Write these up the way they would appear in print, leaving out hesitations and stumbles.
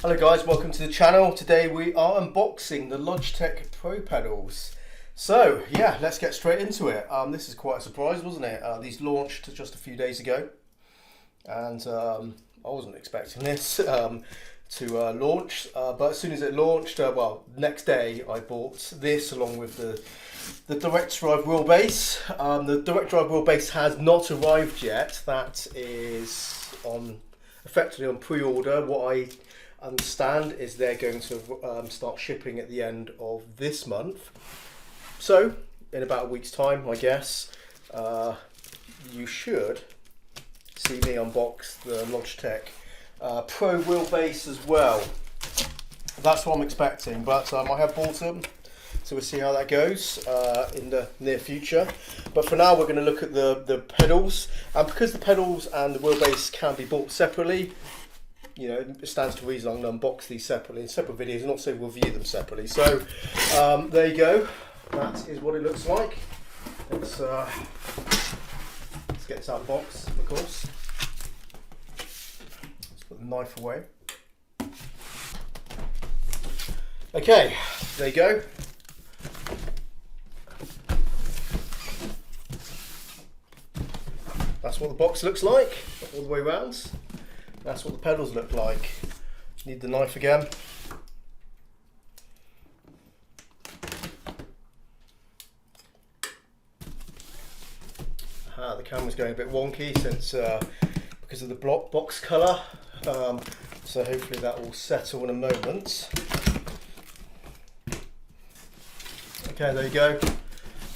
Hello guys, welcome to the channel. Today we are unboxing the Logitech Pro pedals. So yeah, let's get straight into it. This is quite a surprise, wasn't it? These launched just a few days ago, and I wasn't expecting this to launch, but as soon as it launched, well, next day I bought this along with the direct drive wheelbase. The direct drive wheelbase has not arrived yet. That is effectively on pre-order. What I understand is they're going to start shipping at the end of this month. So in about a week's time, I guess, you should see me unbox the Logitech Pro wheelbase as well. That's what I'm expecting, but I have bought them, so we'll see how that goes in the near future. But for now, we're going to look at the pedals, and because the pedals and the wheelbase can be bought separately, you know, it stands to reason I'm going to unbox these separately in separate videos and also review them separately. So there you go. That is what it looks like. Let's get this out of the box, of course. Let's put the knife away. Okay, there you go. That's what the box looks like, all the way around. That's what the pedals look like. Need the knife again. The camera's going a bit wonky since because of the box colour. So hopefully that will settle in a moment. Okay, there you go.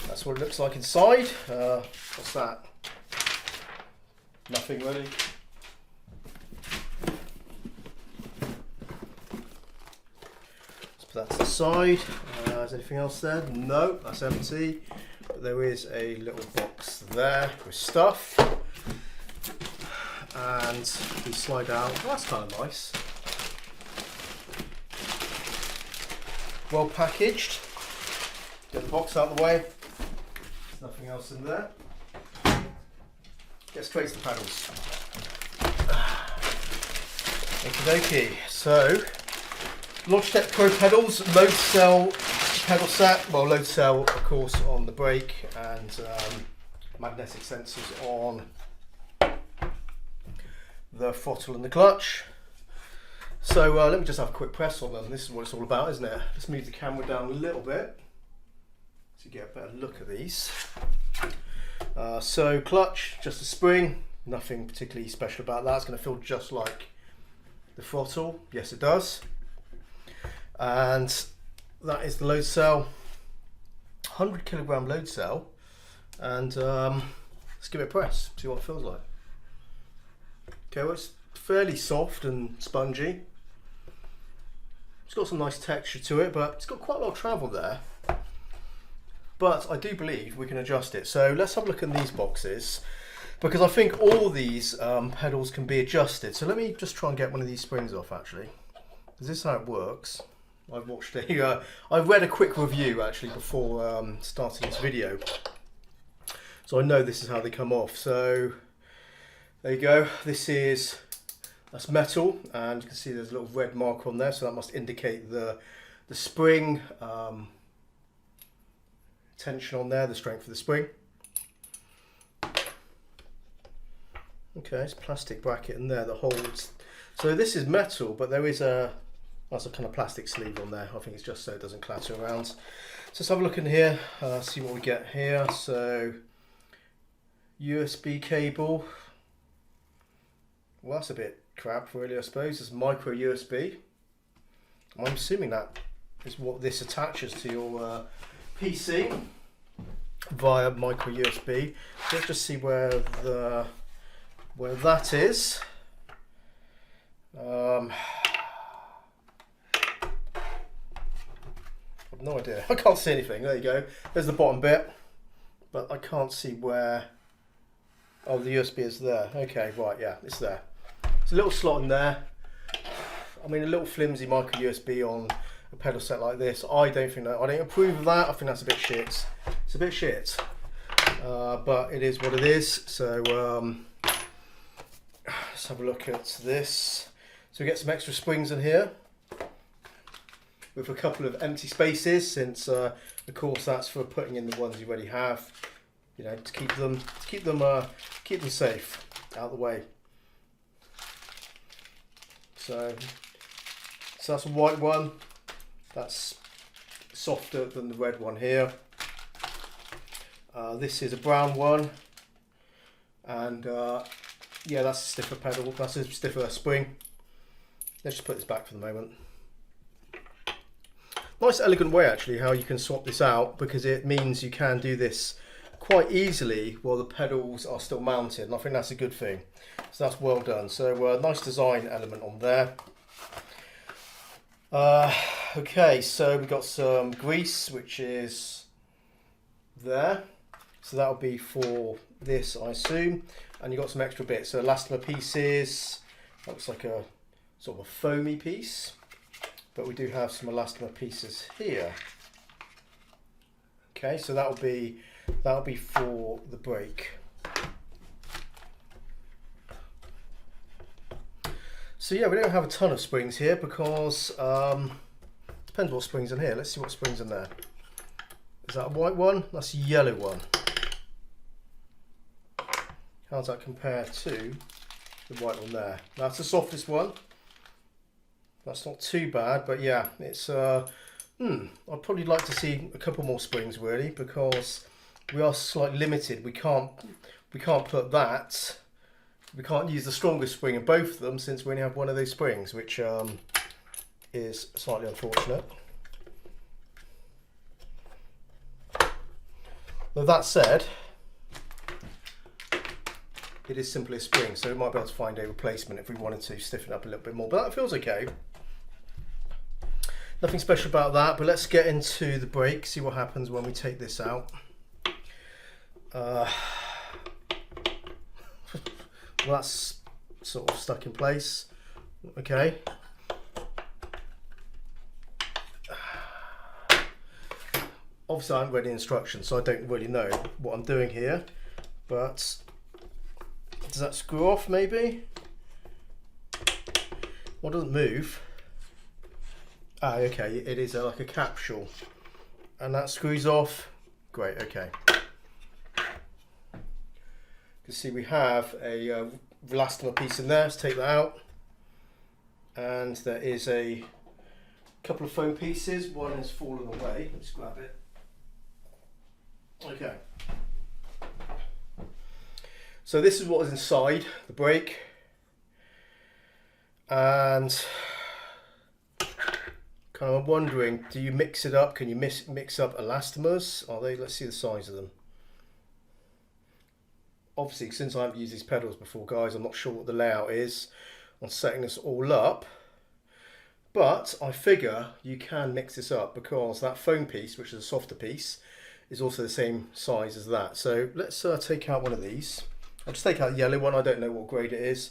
That's what it looks like inside. What's that? Nothing really. Put that to the side. Is anything else there? No, that's empty. But there is a little box there with stuff. And we slide out. Oh, that's kind of nice. Well packaged. Get the box out of the way. There's nothing else in there. Get straight to the pedals. Okie dokie. So, Logitech Pro pedals, load cell pedal set. Well, load cell, of course, on the brake, and magnetic sensors on the throttle and the clutch. So let me just have a quick press on them. This is what it's all about, isn't it? Let's move the camera down a little bit to get a better look at these. So clutch, just a spring, nothing particularly special about that. It's going to feel just like the throttle. Yes, it does. And that is the load cell, 100 kilogram load cell, and let's give it a press, see what it feels like. Okay, well, it's fairly soft and spongy. It's got some nice texture to it, but it's got quite a lot of travel there. But I do believe we can adjust it. So let's have a look at these boxes, because I think all these pedals can be adjusted. So let me just try and get one of these springs off, actually. Is this how it works? I've watched I've read a quick review actually before starting this video, so I know this is how they come off. So there you go. That's metal, and you can see there's a little red mark on there, so that must indicate the spring tension on there, the strength of the spring. Okay, it's a plastic bracket in there that holds. So this is metal, but there is that's a kind of plastic sleeve on there. I think it's just so it doesn't clatter around. So let's have a look in here, see what we get here. So USB cable. Well, that's a bit crap really, I suppose. It's micro USB. I'm assuming that is what this attaches to your PC via micro USB. Let's just see where that is. No idea. I can't see anything. There you go. There's the bottom bit, but I can't see where. Oh, the USB is there. Okay, right, yeah, it's there. It's a little slot in there. I mean, a little flimsy micro USB on a pedal set like this. I don't approve of that. I think that's a bit shit. It's a bit shit, but it is what it is. So let's have a look at this. So we get some extra springs in here with a couple of empty spaces, since of course that's for putting in the ones you already have, you know, to keep them safe out of the way. So that's a white one. That's softer than the red one here. This is a brown one, and yeah, that's a stiffer pedal. That's a stiffer spring. Let's just put this back for the moment. Nice elegant way actually how you can swap this out, because it means you can do this quite easily while the pedals are still mounted, and I think that's a good thing. So that's well done. So nice design element on there. Okay, so we've got some grease which is there, so that'll be for this, I assume. And you've got some extra bits, so elastomer pieces. That looks like a sort of a foamy piece, but we do have some elastomer pieces here. Okay, so that'll be for the brake. So yeah, we don't have a ton of springs here because depends what springs in here. Let's see what springs in there. Is that a white one? That's a yellow one. How does that compare to the white one there? That's the softest one. That's not too bad, but yeah, it's I'd probably like to see a couple more springs really, because we are slightly limited. We can't put that. We can't use the strongest spring in both of them, since we only have one of those springs, which is slightly unfortunate. Though that said, it is simply a spring, so we might be able to find a replacement if we wanted to stiffen it up a little bit more, but that feels okay. Nothing special about that, but let's get into the brake, see what happens when we take this out. Well, that's sort of stuck in place. Okay. Obviously I haven't read the instructions, so I don't really know what I'm doing here, but does that screw off maybe? Well, it doesn't move. Ah, okay, it is like a capsule, and that screws off. Great, okay. You can see we have a elastomer piece in there. Let's take that out, and there is a couple of foam pieces. One has fallen away. Let's grab it. Okay. So this is what is inside the brake, and kind of wondering, do you mix it up? Can you mix up elastomers? Are they? Let's see the size of them. Obviously, since I haven't used these pedals before, guys, I'm not sure what the layout is on setting this all up, but I figure you can mix this up, because that foam piece, which is a softer piece, is also the same size as that. So let's take out one of these. I'll just take out the yellow one. I don't know what grade it is,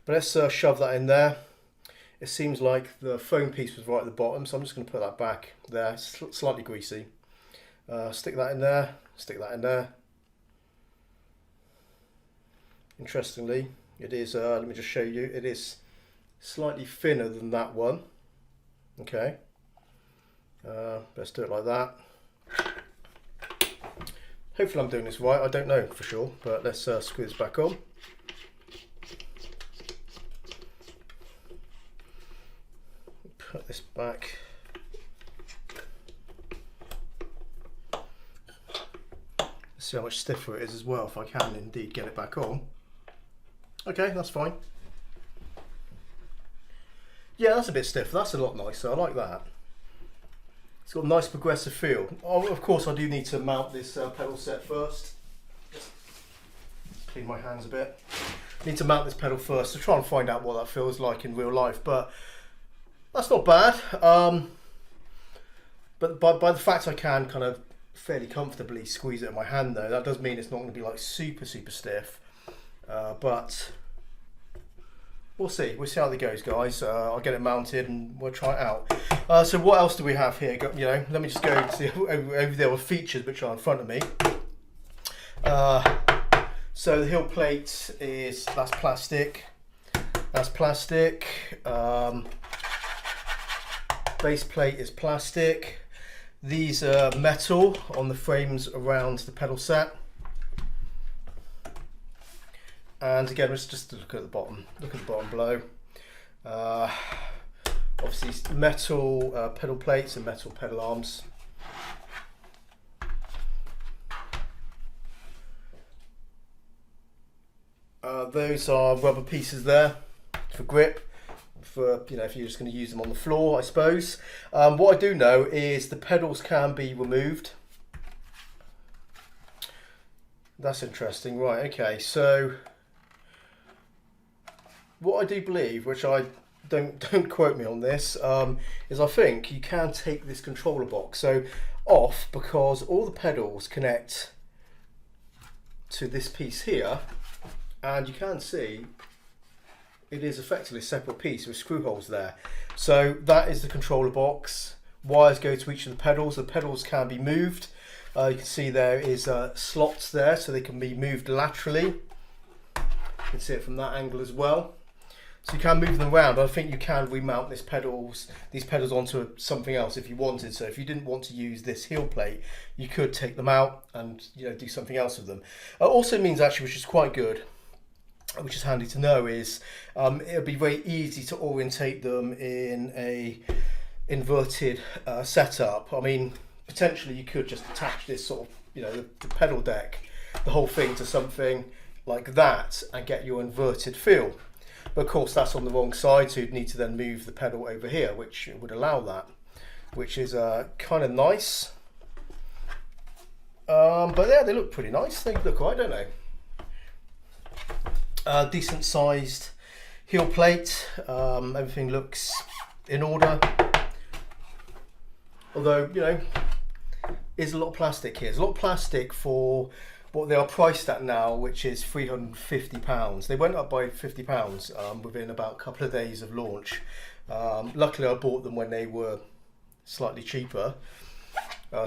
but let's shove that in there. It seems like the foam piece was right at the bottom, so I'm just going to put that back there. It's slightly greasy. Stick that in there. Stick that in there. Interestingly, it is, let me just show you, it is slightly thinner than that one. Okay, let's do it like that. Hopefully I'm doing this right, I don't know for sure, but let's screw this back on. Put this back. Let's see how much stiffer it is as well, if I can indeed get it back on. Okay, that's fine. Yeah, that's a bit stiff. That's a lot nicer. I like that. It's got a nice progressive feel. Oh, of course, I do need to mount this pedal set first. Just clean my hands a bit. Need to mount this pedal first to try and find out what that feels like in real life. But that's not bad. But by the fact I can kind of fairly comfortably squeeze it in my hand, though, that does mean it's not going to be like super stiff. But we'll see. We'll see how it goes, guys. I'll get it mounted and we'll try it out. So what else do we have here? You know, let me just go to over there with features which are in front of me. So the heel plate that's plastic. That's plastic. Base plate is plastic. These are metal on the frames around the pedal set. And again, let's just look at the bottom. Look at the bottom below. Obviously, metal pedal plates and metal pedal arms. Those are rubber pieces there for grip, for, you know, if you're just going to use them on the floor, I suppose. What I do know is the pedals can be removed. That's interesting, right? Okay, so what I do believe, which I don't quote me on this, is I think you can take this controller box off, because all the pedals connect to this piece here. And you can see it is effectively a separate piece with screw holes there. So that is the controller box. Wires go to each of the pedals. The pedals can be moved. You can see there is slots there, so they can be moved laterally. You can see it from that angle as well. So you can move them around. I think you can remount these pedals onto something else if you wanted. So if you didn't want to use this heel plate, you could take them out and, you know, do something else with them. It also means, actually, which is quite good, which is handy to know, is it'll be very easy to orientate them in a inverted setup. I mean, potentially you could just attach this sort of, you know, the pedal deck, the whole thing, to something like that and get your inverted feel. But of course that's on the wrong side, so you'd need to then move the pedal over here, which would allow that, which is kind of nice. But yeah, they look pretty nice. They look alright, don't they? Decent sized heel plate. Everything looks in order. Although, you know, there's a lot of plastic here. There's a lot of plastic for what they are priced at now, which is £350. They went up by £50 within about a couple of days of launch. Luckily I bought them when they were slightly cheaper.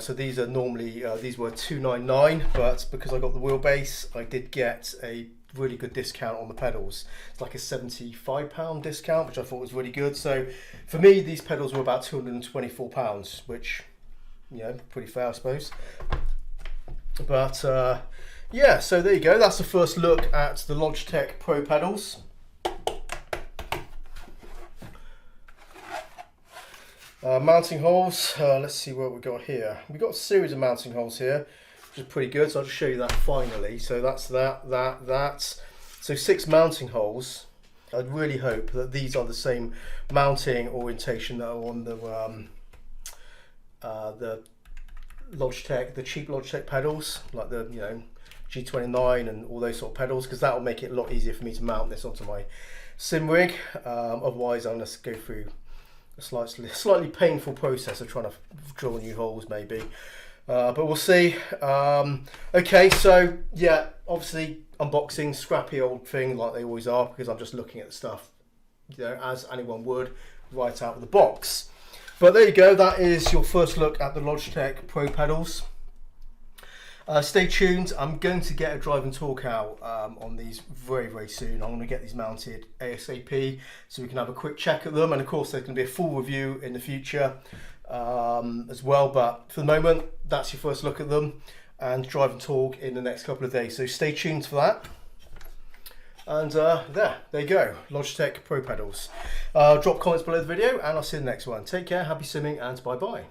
So these are normally, these were £299, but because I got the wheelbase, I did get a really good discount on the pedals. It's like a £75 discount, which I thought was really good. So for me, these pedals were about £224, which, you know, pretty fair, I suppose. But yeah, so there you go. That's the first look at the Logitech Pro pedals. Mounting holes, let's see what we've got here. We've got a series of mounting holes here, which is pretty good, so I'll just show you that finally. So that's that. So 6 mounting holes. I'd really hope that these are the same mounting orientation that are on the Logitech, the cheap Logitech pedals, like the, you know, G29 and all those sort of pedals, because that will make it a lot easier for me to mount this onto my sim rig. Otherwise I'm going to go through a slightly painful process of trying to drill new holes maybe, but we'll see. Okay, so yeah, obviously unboxing, scrappy old thing like they always are, because I'm just looking at the stuff, you know, as anyone would, right out of the box. But there you go, that is your first look at the Logitech Pro pedals. Stay tuned. I'm going to get a drive and talk out on these very soon. I'm going to get these mounted ASAP so we can have a quick check at them, and of course there's going to be a full review in the future as well, but for the moment that's your first look at them, and drive and talk in the next couple of days, so stay tuned for that. And there you go, Logitech Pro pedals. Drop comments below the video and I'll see you in the next one. Take care, happy simming, and bye bye.